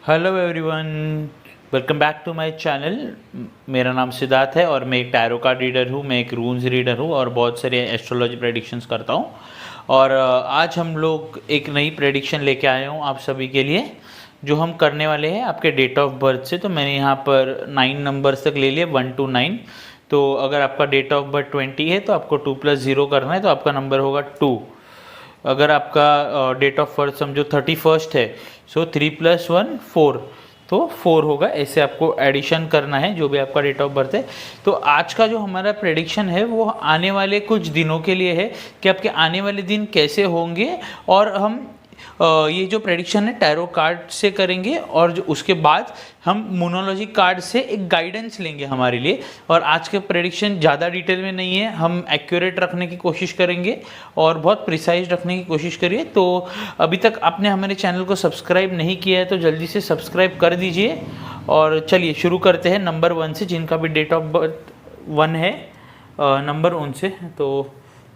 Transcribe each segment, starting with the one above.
Hello everyone, welcome back to my channel. मेरा नाम सिद्धार्थ है और मैं एक टैरो कार्ड रीडर हूँ, मैं एक रून्स रीडर हूँ और बहुत सारे एस्ट्रोलॉजी प्रेडिक्शंस करता हूँ। और आज हम लोग एक नई प्रेडिक्शन लेके आए हूँ आप सभी के लिए, जो हम करने वाले हैं आपके डेट ऑफ बर्थ से। तो मैंने यहाँ पर 9 नंबर्स तक ले लिए, 1 to 9। तो अगर आपका डेट ऑफ बर्थ 20 है तो आपको 2 + 0 करना है, तो आपका नंबर होगा 2। अगर आपका डेट ऑफ बर्थ समझो 31 है, सो 3 + 1 4, तो 4 होगा। ऐसे आपको एडिशन करना है जो भी आपका डेट ऑफ बर्थ है। तो आज का जो हमारा प्रेडिक्शन है वो आने वाले कुछ दिनों के लिए है कि आपके आने वाले दिन कैसे होंगे। और हम ये जो प्रेडिक्शन है टैरो कार्ड से करेंगे और जो उसके बाद हम मोनोलॉजी कार्ड से एक गाइडेंस लेंगे हमारे लिए। और आज के प्रेडिक्शन ज़्यादा डिटेल में नहीं है, हम एक्यूरेट रखने की कोशिश करेंगे और बहुत प्रिसाइज रखने की कोशिश करिए। तो अभी तक आपने हमारे चैनल को सब्सक्राइब नहीं किया है तो जल्दी से सब्सक्राइब कर दीजिए। और चलिए शुरू करते हैं नंबर 1 से, जिनका भी डेट ऑफ बर्थ 1 है नंबर उनसे। तो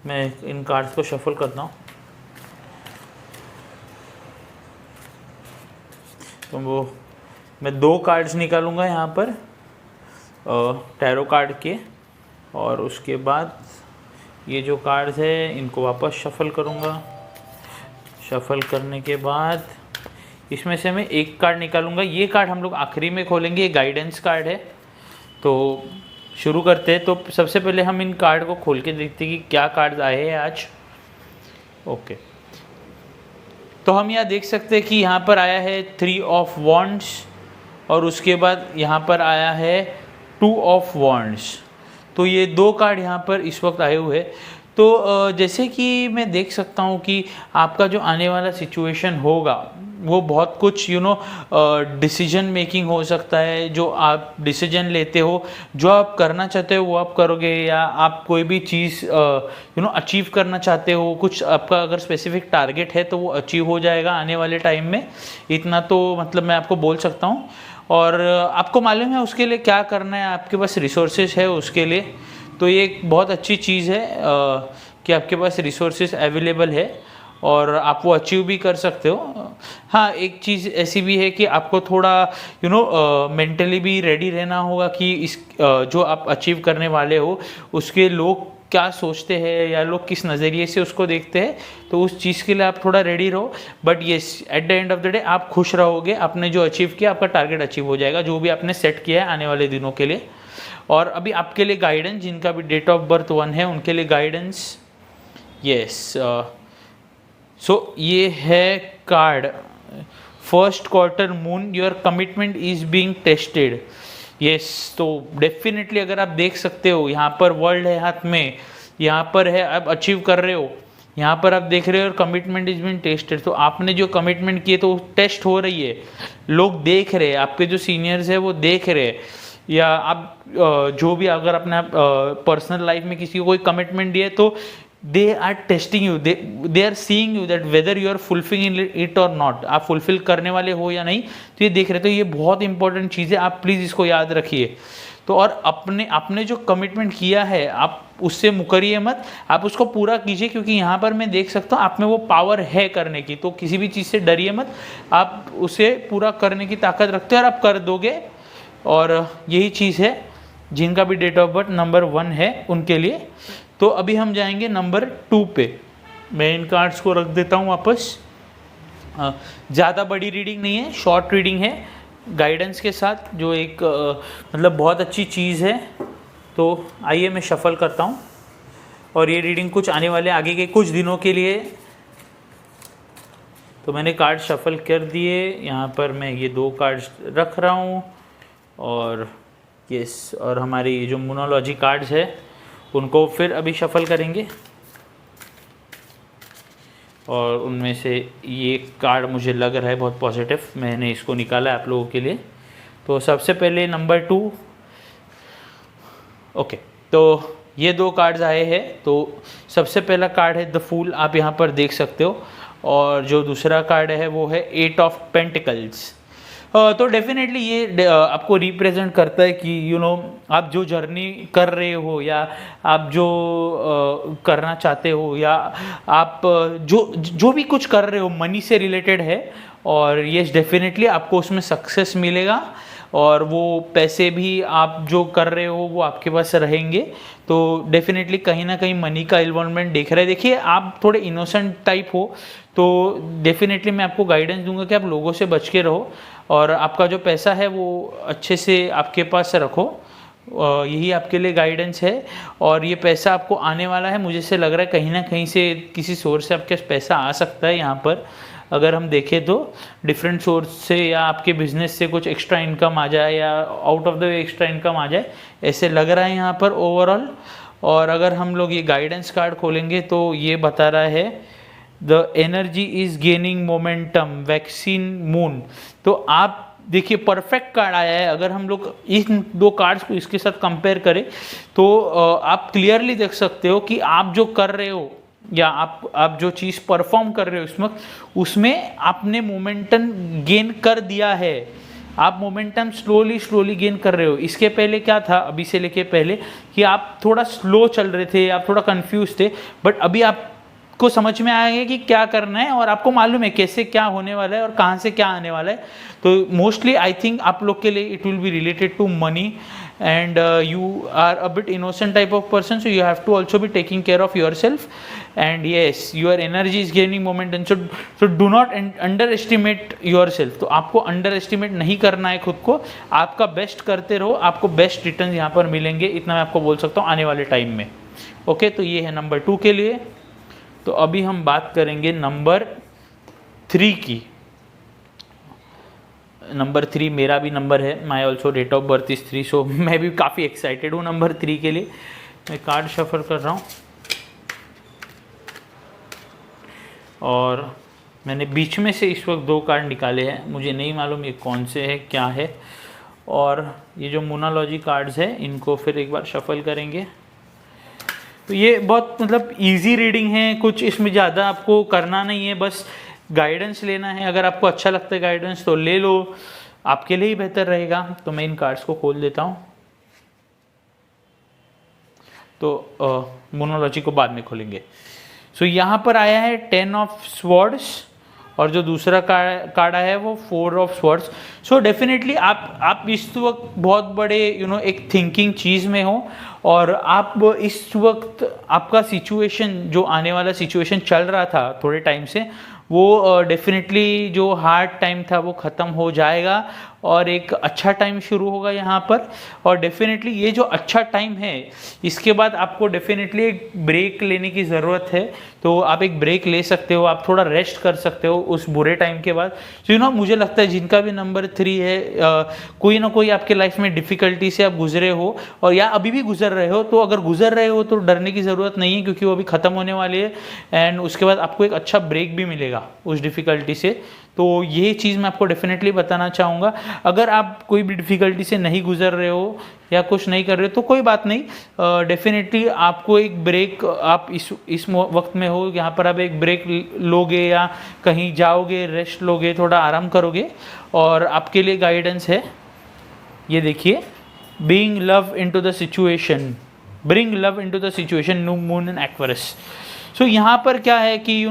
मैं इन कार्ड्स को शफल करता हूँ। तो वो मैं 2 कार्ड्स निकालूंगा यहाँ पर टैरो कार्ड के, और उसके बाद ये जो कार्ड्स है इनको वापस शफल करूँगा। शफल करने के बाद इसमें से मैं एक कार्ड निकालूंगा। ये कार्ड हम लोग आखिरी में खोलेंगे, ये गाइडेंस कार्ड है। तो शुरू करते हैं। तो सबसे पहले हम इन कार्ड को खोल के देखते हैं कि क्या कार्ड्स आए हैं आज। ओके, तो हम यहाँ देख सकते हैं कि यहाँ पर आया है 3 ऑफ वॉन्ड्स और उसके बाद यहाँ पर आया है 2 ऑफ वॉन्ड्स। तो ये 2 कार्ड यहाँ पर इस वक्त आए हुए हैं। तो जैसे कि मैं देख सकता हूँ कि आपका जो आने वाला सिचुएशन होगा वो बहुत कुछ डिसीजन मेकिंग हो सकता है। जो आप डिसीजन लेते हो, जो आप करना चाहते हो वो आप करोगे, या आप कोई भी चीज़ अचीव करना चाहते हो, कुछ आपका अगर स्पेसिफिक टारगेट है तो वो अचीव हो जाएगा आने वाले टाइम में। इतना तो मतलब मैं आपको बोल सकता हूँ। और आपको मालूम है उसके लिए क्या करना है, आपके पास रिसोर्सेज है उसके लिए। तो ये एक बहुत अच्छी चीज़ है कि आपके पास रिसोर्सेज अवेलेबल है और आप वो अचीव भी कर सकते हो। हाँ, एक चीज़ ऐसी भी है कि आपको थोड़ा मेंटली भी रेडी रहना होगा कि इस जो आप अचीव करने वाले हो उसके लोग क्या सोचते हैं या लोग किस नज़रिए से उसको देखते हैं। तो उस चीज़ के लिए आप थोड़ा रेडी रहो। But yes, at the end of the day आप खुश रहोगे, आपने जो अचीव किया आपका टारगेट अचीव हो जाएगा, जो भी आपने सेट किया है आने वाले दिनों के लिए। और अभी आपके लिए गाइडेंस, जिनका भी डेट ऑफ बर्थ 1 है उनके लिए गाइडेंस। यस, सो ये है card first quarter moon, your commitment is being tested. Yes, तो डेफिनेटली अगर आप देख सकते हो यहाँ पर वर्ल्ड है हाथ में, यहाँ पर है आप अचीव कर रहे हो, यहाँ पर आप देख रहे हो कमिटमेंट इज बीइंग टेस्टेड। तो आपने जो कमिटमेंट किए तो टेस्ट हो रही है, लोग देख रहे हैं, आपके जो सीनियर्स है वो देख रहे हैं, या आप जो भी अगर अपने पर्सनल लाइफ में किसी को कोई कमिटमेंट दिए तो they are testing you, they are seeing you that whether you are fulfilling it or not. आप फुलफिल करने वाले हो या नहीं, तो ये देख रहे। तो ये बहुत इंपॉर्टेंट चीज़ है, आप प्लीज़ इसको याद रखिए। तो और आपने जो कमिटमेंट किया है आप उससे मुकरिए मत, आप उसको पूरा कीजिए, क्योंकि यहाँ पर मैं देख सकता हूँ आप में वो पावर है करने की। तो किसी भी चीज़ से डरिए मत, आप उसे पूरा करने की ताकत रखते हो और आप कर दोगे। और यही चीज़ है जिनका भी डेट ऑफ बर्थ नंबर 1 है उनके लिए। तो अभी हम जाएंगे नंबर 2 पे। मैं इन कार्ड्स को रख देता हूँ वापस। ज़्यादा बड़ी रीडिंग नहीं है, शॉर्ट रीडिंग है गाइडेंस के साथ, जो एक मतलब बहुत अच्छी चीज़ है। तो आइए मैं शफल करता हूँ और ये रीडिंग कुछ आने वाले आगे के कुछ दिनों के लिए। तो मैंने कार्ड शफल कर दिए, यहाँ पर मैं ये 2 कार्ड्स रख रहा हूँ। और यस, और हमारी जो मोनोलॉजी कार्ड्स है उनको फिर अभी शफल करेंगे। और उनमें से ये कार्ड मुझे लग रहा है बहुत पॉजिटिव, मैंने इसको निकाला है आप लोगों के लिए। तो सबसे पहले नंबर 2। ओके, तो ये 2 कार्ड्स आए हैं। तो सबसे पहला कार्ड है द फूल, आप यहाँ पर देख सकते हो। और जो दूसरा कार्ड है वो है 8 ऑफ पेंटिकल्स। तो डेफिनेटली ये आपको रिप्रेजेंट करता है कि आप जो जर्नी कर रहे हो, या आप जो करना चाहते हो, या आप जो भी कुछ कर रहे हो मनी से रिलेटेड है, और ये डेफिनेटली आपको उसमें सक्सेस मिलेगा और वो पैसे भी आप जो कर रहे हो वो आपके पास रहेंगे। तो डेफिनेटली कहीं ना कहीं मनी का इन्वॉल्वमेंट देख रहे हैं। देखिए आप थोड़े इनोसेंट टाइप हो तो डेफिनेटली मैं आपको गाइडेंस दूंगा कि आप लोगों से बच के रहो और आपका जो पैसा है वो अच्छे से आपके पास रखो। यही आपके लिए गाइडेंस है और ये पैसा आपको आने वाला है। मुझे से लग रहा है कहीं ना कहीं से किसी सोर्स से आपके पास पैसा आ सकता है। यहाँ पर अगर हम देखें तो डिफरेंट सोर्स से या आपके बिजनेस से कुछ एक्स्ट्रा इनकम आ जाए या out of the way extra income आ जाए, ऐसे लग रहा है यहाँ पर ओवरऑल। और अगर हम लोग ये गाइडेंस कार्ड खोलेंगे तो ये बता रहा है the energy is gaining momentum vaccine moon. तो आप देखिए परफेक्ट कार्ड आया है। अगर हम लोग इन दो कार्ड्स को इसके साथ कंपेयर करें तो आप क्लियरली देख सकते हो कि आप जो कर रहे हो या आप जो चीज़ परफॉर्म कर रहे हो इस वक्त, उसमें आपने मोमेंटम गेन कर दिया है। आप मोमेंटम स्लोली गेन कर रहे हो। इसके पहले क्या था, अभी से लेके पहले, कि आप थोड़ा स्लो चल रहे थे, आप थोड़ा कंफ्यूज थे, बट अभी आपको समझ में आएगा कि क्या करना है और आपको मालूम है कैसे क्या होने वाला है और कहाँ से क्या आने वाला है। तो मोस्टली आई थिंक आप लोग के लिए it will be related to money and you are a bit innocent type of person, so you have to also be taking care of yourself. And yes, your energy is gaining momentum, so do not underestimate yourself. तो आपको underestimate नहीं करना है खुद को, आपका best करते रहो, आपको बेस्ट रिटर्न यहाँ पर मिलेंगे, इतना मैं आपको बोल सकता हूँ आने वाले टाइम में। ओके, तो ये है नंबर 2 के लिए। तो अभी हम बात करेंगे नंबर 3 की। नंबर 3 मेरा भी नंबर है, my also date of birth is 3, so मैं भी काफ़ी एक्साइटेड हूँ नंबर 3 के लिए। मैं कार्ड शफल कर रहा हूँ और मैंने बीच में से इस वक्त 2 कार्ड निकाले हैं। मुझे नहीं मालूम ये कौन से है क्या है। और ये जो मोनालॉजी कार्ड्स है इनको फिर एक बार शफल करेंगे। तो ये बहुत मतलब इजी रीडिंग है, कुछ इसमें ज़्यादा आपको करना नहीं है, बस गाइडेंस लेना है। अगर आपको अच्छा लगता है गाइडेंस तो ले लो, आपके लिए ही बेहतर रहेगा। तो मैं इन कार्ड्स को खोल देता हूँ, तो मोनोलॉजी को बाद में खोलेंगे। सो यहाँ पर आया है 10 ऑफ स्वॉर्ड्स और जो दूसरा कार्ड आया है वो 4 ऑफ स्वॉर्ड्स। सो डेफिनेटली आप इस वक्त बहुत बड़े एक थिंकिंग चीज़ में हो और आप इस वक्त आपका सिचुएशन, जो आने वाला सिचुएशन चल रहा था थोड़े टाइम से, वो डेफिनेटली जो हार्ड टाइम था वो ख़त्म हो जाएगा और एक अच्छा टाइम शुरू होगा यहाँ पर। और डेफिनेटली ये जो अच्छा टाइम है इसके बाद आपको डेफिनेटली एक ब्रेक लेने की ज़रूरत है। तो आप एक ब्रेक ले सकते हो, आप थोड़ा रेस्ट कर सकते हो उस बुरे टाइम के बाद। तो मुझे लगता है जिनका भी नंबर 3 है, कोई ना कोई आपके लाइफ में डिफ़िकल्टी से आप गुजरे हो और या अभी भी गुजर रहे हो। तो अगर गुजर रहे हो तो डरने की ज़रूरत नहीं है, क्योंकि वो अभी ख़त्म होने वाली है एंड उसके बाद आपको एक अच्छा ब्रेक भी मिलेगा उस डिफ़िकल्टी से। तो ये चीज़ मैं आपको डेफिनेटली बताना चाहूँगा। अगर आप कोई भी डिफ़िकल्टी से नहीं गुजर रहे हो या कुछ नहीं कर रहे हो तो कोई बात नहीं, डेफिनेटली आपको एक ब्रेक, आप इस वक्त में हो यहाँ पर, आप एक ब्रेक लोगे या कहीं जाओगे, रेस्ट लोगे, थोड़ा आराम करोगे। और आपके लिए गाइडेंस है, ये देखिए, being love into the situation, bring love into the situation, new moon in Aquarius. So यहाँ पर क्या है कि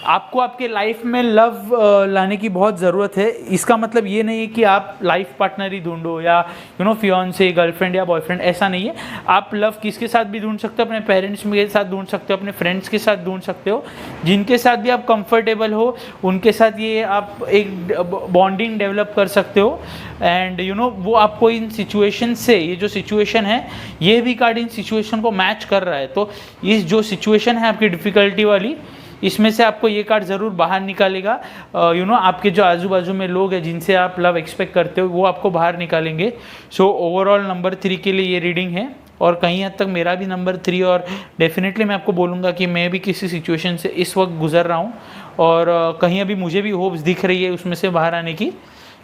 आपको आपके लाइफ में लव लाने की बहुत ज़रूरत है। इसका मतलब ये नहीं है कि आप लाइफ पार्टनर ही ढूंढो या फियांसे, गर्लफ्रेंड या बॉयफ्रेंड, ऐसा नहीं है। आप लव किसके साथ भी ढूंढ सकते हो, अपने पेरेंट्स के साथ ढूंढ सकते हो, अपने फ्रेंड्स के साथ ढूंढ सकते हो, जिनके साथ भी आप कंफर्टेबल हो उनके साथ ये आप एक बॉन्डिंग डेवलप कर सकते हो। एंड वो आपको इन सिचुएशन से, ये जो सिचुएशन है ये भी कार्ड इन सिचुएशन को मैच कर रहा है। तो इस जो सिचुएशन है आपकी डिफ़िकल्टी वाली, इसमें से आपको ये कार्ड ज़रूर बाहर निकालेगा। आपके जो आजू बाजू में लोग हैं जिनसे आप लव एक्सपेक्ट करते हो वो आपको बाहर निकालेंगे। सो ओवरऑल नंबर 3 के लिए ये रीडिंग है और कहीं हद तक मेरा भी नंबर 3, और डेफिनेटली मैं आपको बोलूँगा कि मैं भी किसी सिचुएशन से इस वक्त गुजर रहा हूँ और कहीं अभी मुझे भी होप्स दिख रही है उसमें से बाहर आने की।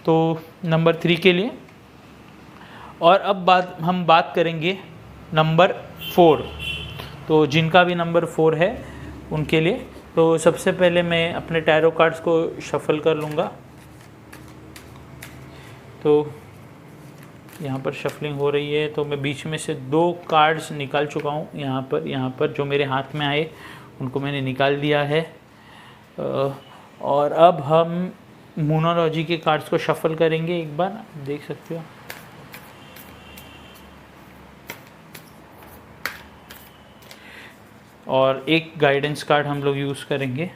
तो नंबर 3 के लिए। और अब हम बात करेंगे नंबर 4। तो जिनका भी नंबर 4 है उनके लिए, तो सबसे पहले मैं अपने टैरो कार्ड्स को शफल कर लूँगा। तो यहाँ पर शफलिंग हो रही है, तो मैं बीच में से 2 कार्ड्स निकाल चुका हूँ। यहाँ पर जो मेरे हाथ में आए उनको मैंने निकाल दिया है। और अब हम मोनोलॉजी के कार्ड्स को शफल करेंगे एक बार, देख सकते हो। और एक गाइडेंस कार्ड हम लोग यूज़ करेंगे,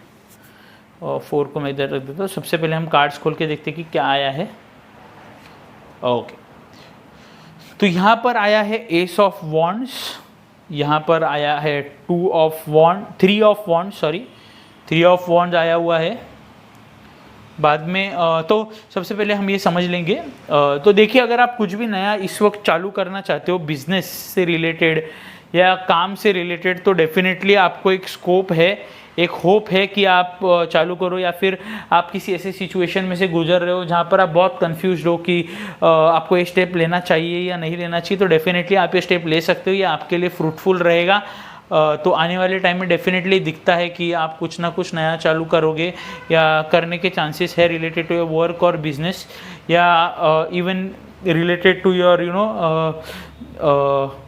और 4 को मैं इधर रख देता हूँ। सबसे पहले हम कार्ड्स खोल के देखते हैं कि क्या आया है। ओके, तो यहाँ पर आया है एस ऑफ वॉन्ड्स, यहाँ पर आया है 3 ऑफ वॉन्ड्स आया हुआ है बाद में। तो सबसे पहले हम ये समझ लेंगे। तो देखिए, अगर आप कुछ भी नया इस वक्त चालू करना चाहते हो बिजनेस से रिलेटेड या काम से रिलेटेड, तो डेफिनेटली आपको एक स्कोप है, एक होप है कि आप चालू करो, या फिर आप किसी ऐसे सिचुएशन में से गुजर रहे हो जहाँ पर आप बहुत कंफ्यूज हो कि आपको ये स्टेप लेना चाहिए या नहीं लेना चाहिए, तो डेफिनेटली आप ये स्टेप ले सकते हो, ये आपके लिए फ्रूटफुल रहेगा। तो आने वाले टाइम में डेफिनेटली दिखता है कि आप कुछ ना कुछ नया चालू करोगे या करने के चांसेस है रिलेटेड टू योर वर्क और बिजनेस, या even related to your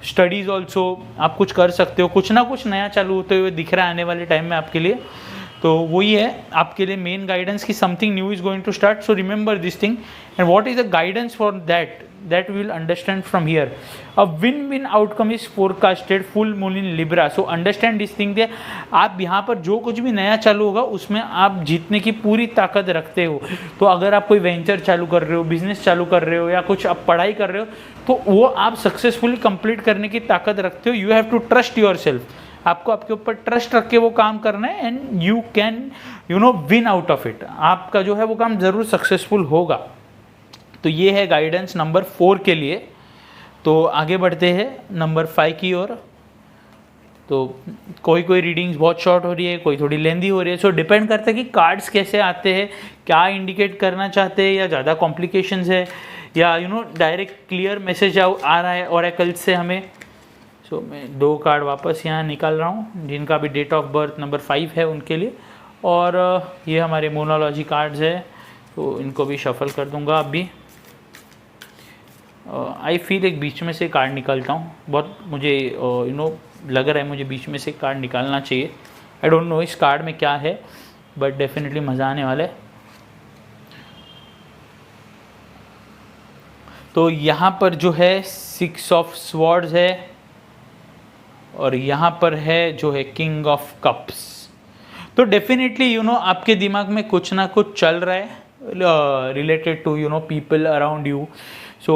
studies also आप कुछ कर सकते हो। कुछ ना कुछ नया चालू होते हुए दिख रहा है आने वाले टाइम में आपके लिए। तो वही है आपके लिए मेन गाइडेंस कि something new is going to start, so remember this thing and what is the guidance for that we will understand from here. A win-win outcome is forecasted, full moon in Libra. So understand this thing that आप यहाँ पर जो कुछ भी नया चालू होगा उसमें आप जीतने की पूरी ताकत रखते हो। तो अगर आप कोई वेंचर चालू कर रहे हो, बिजनेस चालू कर रहे हो, या कुछ आप पढ़ाई कर रहे हो, तो वो आप सक्सेसफुली कंप्लीट करने की ताकत रखते हो। You have to trust yourself, आपको आपके ऊपर ट्रस्ट रख के वो काम करना है, and you can win out of it. आपका जो है वो काम ज़रूर सक्सेसफुल होगा। तो ये है गाइडेंस नंबर 4 के लिए। तो आगे बढ़ते हैं नंबर 5 की ओर। तो कोई रीडिंग्स बहुत शॉर्ट हो रही है, कोई थोड़ी लेंदी हो रही है। सो डिपेंड करता है कि कार्ड्स कैसे आते हैं, क्या इंडिकेट करना चाहते हैं, या ज़्यादा कॉम्प्लिकेशंस है, या डायरेक्ट क्लियर मैसेज आ रहा है ओरेकल से हमें। सो मैं 2 कार्ड वापस यहाँ निकाल रहा हूँ जिनका भी डेट ऑफ बर्थ नंबर 5 है उनके लिए, और ये हमारे मोनोलॉजी कार्ड्स है, तो इनको भी शफल कर दूँगा अभी। आई फील एक बीच में से कार्ड निकालता हूँ, बहुत मुझे लग रहा है मुझे बीच में से कार्ड निकालना चाहिए। आई डोंट नो इस कार्ड में क्या है, बट डेफिनेटली मज़ा आने वाला है। तो यहाँ पर जो है 6 ऑफ स्वॉर्ड्स है, और यहाँ पर है जो है किंग ऑफ कप्स। तो डेफिनेटली आपके दिमाग में कुछ ना कुछ चल रहा है related to people around you. So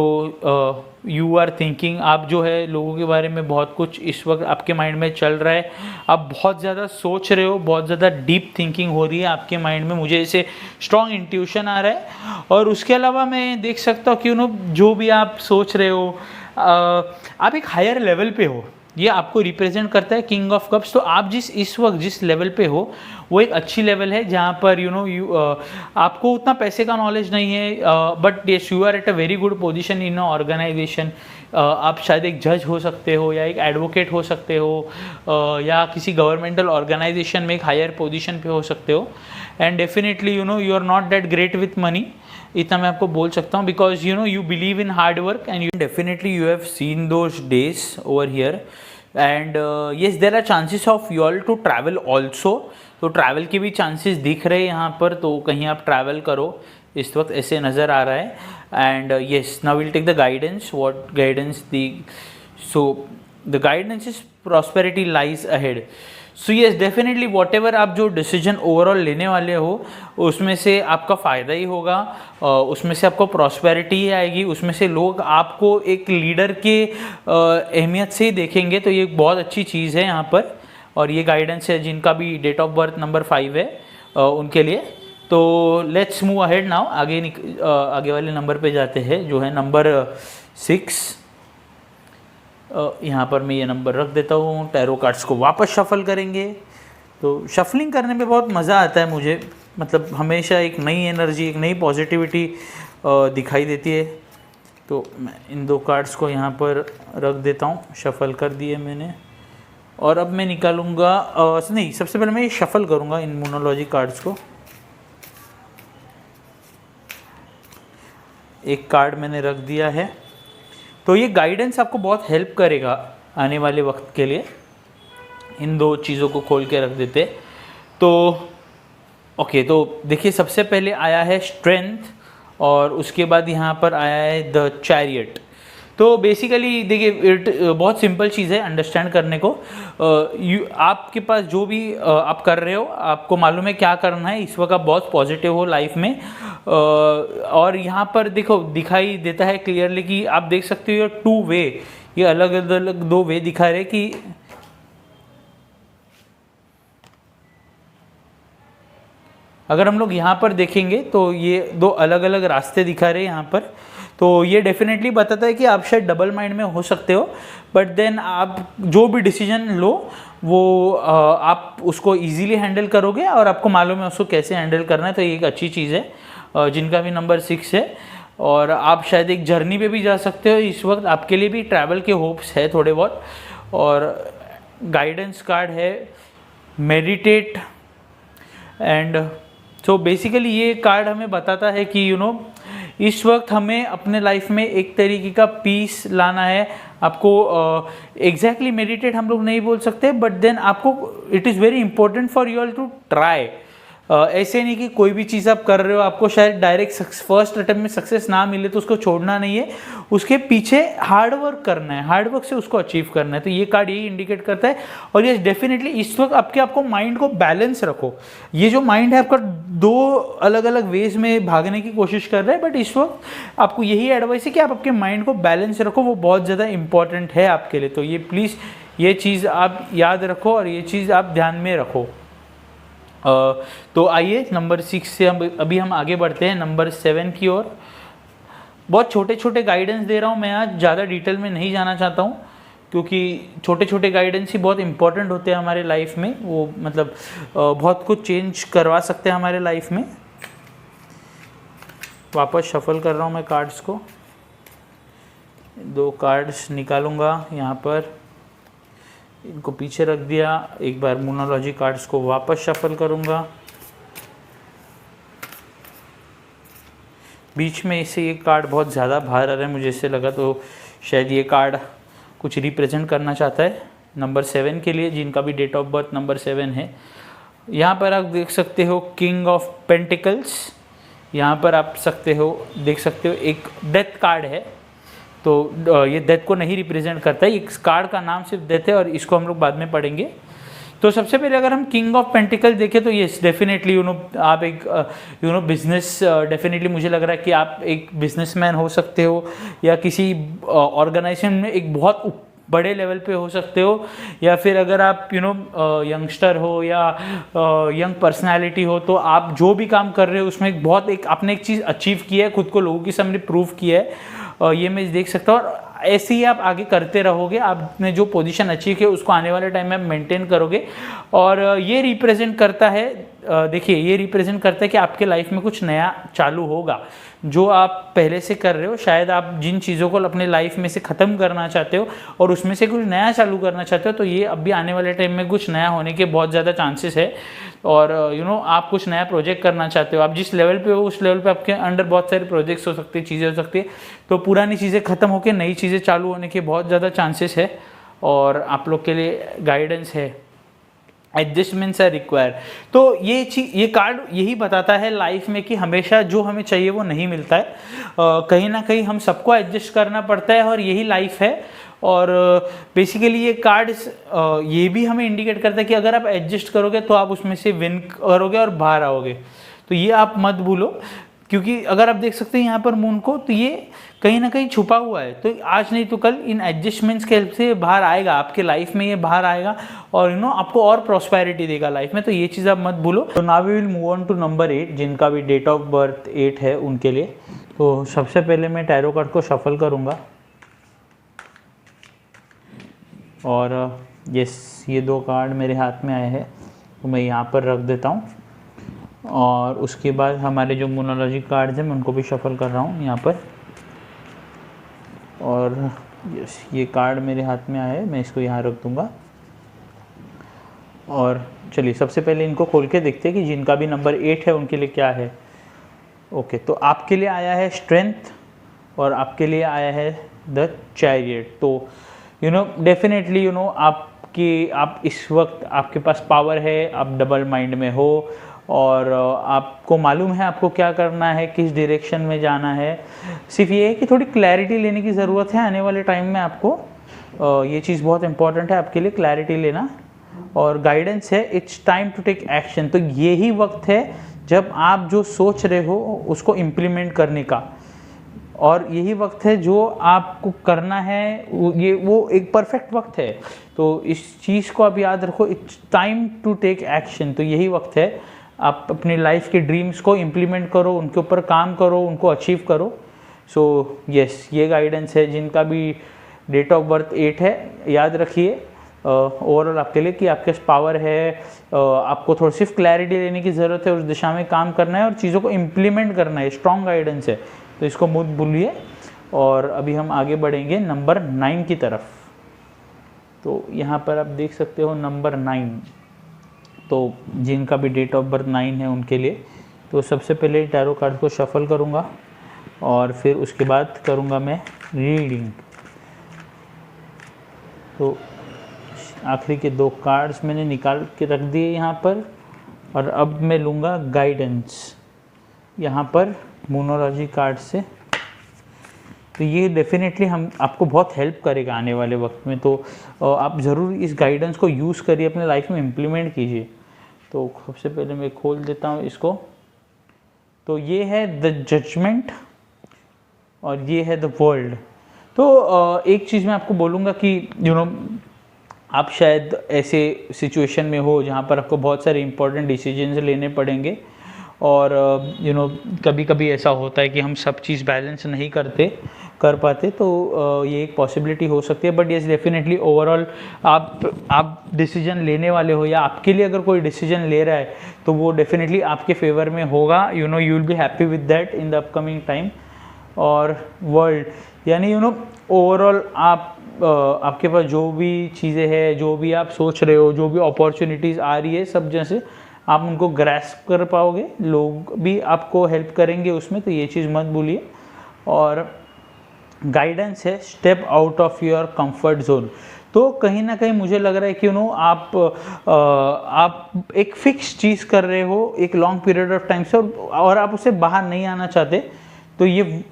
you are thinking, आप जो है लोगों के बारे में बहुत कुछ इस वक्त आपके माइंड में चल रहा है। आप बहुत ज़्यादा सोच रहे हो, बहुत ज़्यादा डीप थिंकिंग हो रही है आपके माइंड में, मुझे ऐसे स्ट्रॉन्ग इंट्यूशन आ रहा है। और उसके अलावा मैं देख सकता हूँ कि जो भी आप सोच रहे हो, आप एक हायर लेवल पे हो, ये आपको रिप्रेजेंट करता है किंग ऑफ कप्स। तो आप इस वक्त जिस लेवल पे हो वो एक अच्छी लेवल है, जहाँ पर आपको उतना पैसे का नॉलेज नहीं है, but yes you are at a very good position in a organisation. आप शायद एक जज हो सकते हो, या एक एडवोकेट हो सकते हो, या किसी गवर्नमेंटल ऑर्गेनाइजेशन में एक हायर पोजीशन पे हो सकते हो। And definitely you are not that great with money, इतना मैं आपको बोल सकता हूँ, because you believe in hard work and you definitely you have seen those days over here. And yes there are chances of you all to travel also. तो travel के भी chances दिख रहे हैं यहाँ पर, तो कहीं आप ट्रैवल करो इस वक्त ऐसे नज़र आ रहा है। And yes now will take the guidance, what guidance दी। So the guidance is prosperity lies ahead. So yes definitely whatever आप जो डिसीजन ओवरऑल लेने वाले हो उसमें से आपका फ़ायदा ही होगा, उसमें से आपको प्रॉस्पेरिटी ही आएगी, उसमें से लोग आपको एक लीडर के अहमियत से ही देखेंगे। तो ये एक बहुत अच्छी चीज़ है यहाँ पर, और ये गाइडेंस है जिनका भी डेट ऑफ बर्थ नंबर 5 है उनके लिए। तो लेट्स मूव अहेड नाउ, आगे वाले नंबर पे जाते हैं जो है नंबर 6। यहाँ पर मैं ये नंबर रख देता हूँ। टैरो कार्ड्स को वापस शफल करेंगे। तो शफलिंग करने में बहुत मज़ा आता है मुझे, मतलब हमेशा एक नई एनर्जी, एक नई पॉजिटिविटी दिखाई देती है। तो मैं इन 2 कार्ड्स को यहाँ पर रख देता हूँ, शफल कर दिए मैंने। और अब मैं निकालूंगा, नहीं सबसे पहले मैं ये शफल करूँगा इन मोनोलॉजी कार्ड्स को। एक कार्ड मैंने रख दिया है। तो ये गाइडेंस आपको बहुत हेल्प करेगा आने वाले वक्त के लिए। इन 2 चीज़ों को खोल के रख देते। तो ओके, तो देखिए सबसे पहले आया है स्ट्रेंथ और उसके बाद यहाँ पर आया है द चैरियट। तो बेसिकली देखिए इट बहुत सिंपल चीज़ है अंडरस्टैंड करने को। आपके पास जो भी आप कर रहे हो, आपको मालूम है क्या करना है, इस वक्त आप बहुत पॉजिटिव हो लाइफ में। और यहाँ पर देखो दिखाई देता है क्लियरली कि आप देख सकते हो टू वे, ये अलग अलग दो वे दिखा रहे कि अगर हम लोग यहाँ पर देखेंगे तो ये दो अलग अलग रास्ते दिखा रहे हैं यहाँ पर। तो ये डेफिनेटली बताता है कि आप शायद डबल माइंड में हो सकते हो, बट देन आप जो भी डिसीजन लो वो आप उसको इजीली हैंडल करोगे और आपको मालूम है उसको कैसे हैंडल करना है। तो ये एक अच्छी चीज़ है। जिनका भी नंबर 6 है और आप शायद एक जर्नी पे भी जा सकते हो, इस वक्त आपके लिए भी ट्रैवल के होप्स है थोड़े बहुत। और गाइडेंस कार्ड है मेडिटेट एंड सो बेसिकली ये कार्ड हमें बताता है कि इस वक्त हमें अपने लाइफ में एक तरीके का पीस लाना है। आपको एग्जैक्टली मेडिटेट हम लोग नहीं बोल सकते, बट देन आपको it is very important for you all to try. ऐसे नहीं कि कोई भी चीज़ आप कर रहे हो आपको शायद डायरेक्ट फर्स्ट अटेम्प्ट में सक्सेस ना मिले तो उसको छोड़ना नहीं है, उसके पीछे हार्ड वर्क करना है, हार्ड वर्क से उसको अचीव करना है। तो ये कार्ड यही इंडिकेट करता है। और ये डेफिनेटली इस वक्त आपको माइंड को बैलेंस रखो। ये जो माइंड है आपका दो अलग अलग वेज में भागने की कोशिश कर रहा है, बट इस वक्त आपको यही एडवाइस है कि आप आपके माइंड को बैलेंस रखो, वो बहुत ज़्यादा इंपॉर्टेंट है आपके लिए। तो ये प्लीज़ ये चीज़ आप याद रखो और ये चीज़ आप ध्यान में रखो। तो आइए नंबर 6 से अभी हम आगे बढ़ते हैं नंबर 7 की ओर। बहुत छोटे छोटे गाइडेंस दे रहा हूँ मैं आज, ज़्यादा डिटेल में नहीं जाना चाहता हूँ क्योंकि छोटे छोटे गाइडेंस ही बहुत इंपॉर्टेंट होते हैं हमारे लाइफ में। वो मतलब बहुत कुछ चेंज करवा सकते हैं हमारे लाइफ में। वापस शफल कर रहा हूँ मैं कार्ड्स को, 2 कार्ड्स निकालूंगा यहाँ पर, इनको पीछे रख दिया। एक बार मोनोलॉजी कार्ड्स को वापस शफल करूंगा। बीच में इसे ये कार्ड बहुत ज़्यादा बाहर आ रहा है, मुझे इससे लगा तो शायद ये कार्ड कुछ रिप्रेजेंट करना चाहता है नंबर 7 के लिए, जिनका भी डेट ऑफ बर्थ नंबर 7 है। यहाँ पर आप देख सकते हो किंग ऑफ पेंटिकल्स, यहाँ पर आप देख सकते हो एक डेथ कार्ड है। तो ये डेथ को नहीं रिप्रेजेंट करता है, इस कार्ड का नाम सिर्फ डेथ है और इसको हम लोग बाद में पढ़ेंगे। तो सबसे पहले अगर हम किंग ऑफ पेंटिकल देखें तो ये डेफिनेटली आप एक बिजनेस, डेफिनेटली मुझे लग रहा है कि आप एक बिजनेसमैन हो सकते हो या किसी ऑर्गेनाइजेशन में एक बहुत बड़े लेवल पे हो सकते हो, या फिर अगर आप यंगस्टर हो या यंग पर्सनालिटी हो तो आप जो भी काम कर रहे हो उसमें आपने एक चीज़ अचीव की है, खुद को लोगों के सामने प्रूव किया है। ये मैं देख सकता हूँ और ऐसे ही आप आगे करते रहोगे। आपने जो पोजीशन अचीव की उसको आने वाले टाइम में आप मेंटेन करोगे। और ये रिप्रेजेंट करता है, देखिए ये रिप्रेजेंट करता है कि आपके लाइफ में कुछ नया चालू होगा जो आप पहले से कर रहे हो। शायद आप जिन चीज़ों को अपने लाइफ में से ख़त्म करना चाहते हो और उसमें से कुछ नया चालू करना चाहते हो, तो ये अब भी आने वाले टाइम में कुछ नया होने के बहुत ज़्यादा चांसेस है। और आप कुछ नया प्रोजेक्ट करना चाहते हो, आप जिस लेवल पे हो उस लेवल पे आपके अंडर बहुत सारे प्रोजेक्ट्स हो सकते हैं, चीज़ें हो सकती है। तो पुरानी चीज़ें ख़त्म होकर नई चीज़ें चालू होने के बहुत ज़्यादा चांसेस है और आप लोग के लिए गाइडेंस है, एडजस्टमेंट्स आर रिक्वायर। तो ये कार्ड यही बताता है लाइफ में कि हमेशा जो हमें चाहिए वो नहीं मिलता है, कहीं ना कहीं हम सबको एडजस्ट करना पड़ता है और यही लाइफ है। और बेसिकली ये कार्ड ये भी हमें इंडिकेट करता है कि अगर आप एडजस्ट करोगे तो आप उसमें से विन करोगे और बाहर आओगे। तो ये आप मत भूलो, क्योंकि अगर आप देख सकते हैं यहाँ पर मून को, तो ये कहीं ना कहीं छुपा हुआ है। तो आज नहीं तो कल इन एडजस्टमेंट्स के हेल्प से बाहर आएगा, आपके लाइफ में ये बाहर आएगा और आपको और प्रॉस्पेरिटी देगा लाइफ में। तो ये चीज़ आप मत भूलो। तो now we will move on to number 8, जिनका भी डेट ऑफ बर्थ 8 है उनके लिए। तो सबसे पहले मैं टैरो कार्ड को शफल करूँगा और यस ये 2 कार्ड मेरे हाथ में आए हैं तो मैं यहाँ पर रख देता हूँ। और उसके बाद हमारे जो मोनोलॉजी कार्ड्स हैं मैं उनको भी शफल कर रहा हूँ यहाँ पर। और यस ये कार्ड मेरे हाथ में आया है, मैं इसको यहाँ रख दूँगा। और चलिए सबसे पहले इनको खोल के देखते हैं कि जिनका भी नंबर 8 है उनके लिए क्या है। ओके, तो आपके लिए आया है स्ट्रेंथ और आपके लिए आया है द चैरियट। तो डेफिनेटली आप इस वक्त आपके पास पावर है, आप डबल माइंड में हो और आपको मालूम है आपको क्या करना है, किस डायरेक्शन में जाना है। सिर्फ ये है कि थोड़ी क्लैरिटी लेने की ज़रूरत है आने वाले टाइम में आपको। ये चीज़ बहुत इंपॉर्टेंट है आपके लिए, क्लैरिटी लेना। और गाइडेंस है, it's time to take action. तो यही वक्त है जब आप जो सोच रहे हो उसको इम्प्लीमेंट करने का, और यही वक्त है जो आपको करना है, वो एक परफेक्ट वक्त है। तो इस चीज़ को आप याद रखो, it's time to take action. तो यही वक्त है, आप अपनी लाइफ के ड्रीम्स को इम्प्लीमेंट करो, उनके ऊपर काम करो, उनको अचीव करो। सो यस, ये गाइडेंस है। जिनका भी डेट ऑफ बर्थ 8 है, याद रखिए ओवरऑल आपके लिए कि आपके पास पावर है। आपको थोड़ी सिर्फ क्लैरिटी लेने की ज़रूरत है, उस दिशा में काम करना है और चीज़ों को इम्प्लीमेंट करना है। स्ट्रॉन्ग गाइडेंस है, तो इसको मत भूलिए। और अभी हम आगे बढ़ेंगे नंबर 9 की तरफ। तो यहाँ पर आप देख सकते हो नंबर 9। तो जिनका भी डेट ऑफ बर्थ 9 है उनके लिए, तो सबसे पहले टैरो कार्ड को शफल करूँगा और फिर उसके बाद करूँगा मैं रीडिंग। तो आखिरी के 2 कार्ड्स मैंने निकाल के रख दिए यहाँ पर, और अब मैं लूँगा गाइडेंस यहाँ पर मोनोलॉजी कार्ड से। तो ये डेफिनेटली हम आपको बहुत हेल्प करेगा आने वाले वक्त में। तो आप ज़रूर इस गाइडेंस को यूज़ करिए, अपने लाइफ में इम्प्लीमेंट कीजिए। तो सबसे पहले मैं खोल देता हूँ इसको। तो ये है द जजमेंट और ये है द वर्ल्ड। तो एक चीज़ मैं आपको बोलूँगा कि आप शायद ऐसे सिचुएशन में हो जहाँ पर आपको बहुत सारे इंपॉर्टेंट डिसीजंस लेने पड़ेंगे, और कभी कभी ऐसा होता है कि हम सब चीज़ बैलेंस नहीं कर पाते। तो ये एक पॉसिबिलिटी हो सकती है। बट येस, डेफिनेटली ओवरऑल आप डिसीजन लेने वाले हो, या आपके लिए अगर कोई डिसीजन ले रहा है तो वो डेफिनेटली आपके फेवर में होगा। You will be happy with that in the upcoming time. और वर्ल्ड यानी ओवरऑल आपके पास जो भी चीज़ें हैं, जो भी आप सोच रहे हो, जो भी अपॉर्चुनिटीज़ आ रही है, सब जैसे आप उनको ग्रैस्प कर पाओगे, लोग भी आपको हेल्प करेंगे उसमें। तो ये चीज़ मत भूलिए। और गाइडेंस है, step out of your comfort zone. तो कहीं ना कहीं मुझे लग रहा है कि आप एक फिक्स चीज़ कर रहे हो एक लॉन्ग पीरियड ऑफ टाइम से, और आप उससे बाहर नहीं आना चाहते। तो ये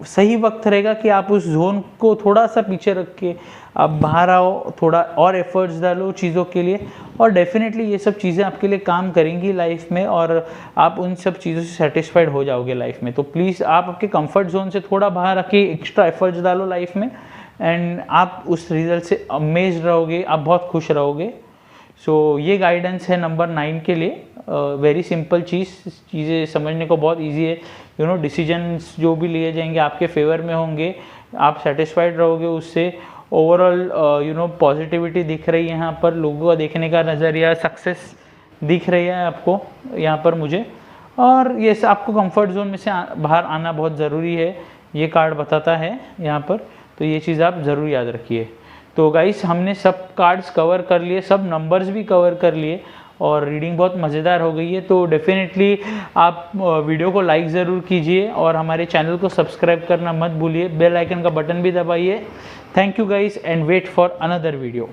सही वक्त रहेगा कि आप उस जोन को थोड़ा सा पीछे रख के आप बाहर आओ, थोड़ा और एफर्ट्स डालो चीज़ों के लिए, और डेफिनेटली ये सब चीज़ें आपके लिए काम करेंगी लाइफ में, और आप उन सब चीज़ों से सेटिस्फाइड हो जाओगे लाइफ में। तो प्लीज़ आप आपके कंफर्ट जोन से थोड़ा बाहर आके एक्स्ट्रा एफर्ट्स डालो लाइफ में, एंड आप उस रिजल्ट से अमेज्ड रहोगे, आप बहुत खुश रहोगे। सो ये गाइडेंस है नंबर 9 के लिए। वेरी सिंपल चीज़ें समझने को बहुत इजी है। डिसीजंस जो भी लिए जाएंगे आपके फेवर में होंगे, आप सेटिस्फाइड रहोगे उससे। ओवरऑल पॉजिटिविटी दिख रही है यहाँ पर, लोगों का देखने का नज़रिया, सक्सेस दिख रही है आपको यहाँ पर मुझे। और ये आपको कंफर्ट जोन में से बाहर आना बहुत ज़रूरी है, ये कार्ड बताता है यहाँ पर। तो ये चीज़ आप ज़रूर याद रखिए। तो गाइस, हमने सब कार्ड्स कवर कर लिए, सब नंबर्स भी कवर कर लिए, और रीडिंग बहुत मज़ेदार हो गई है। तो डेफिनेटली आप वीडियो को लाइक ज़रूर कीजिए, और हमारे चैनल को सब्सक्राइब करना मत भूलिए, बेल आइकन का बटन भी दबाइए। Thank you guys, and wait for another video.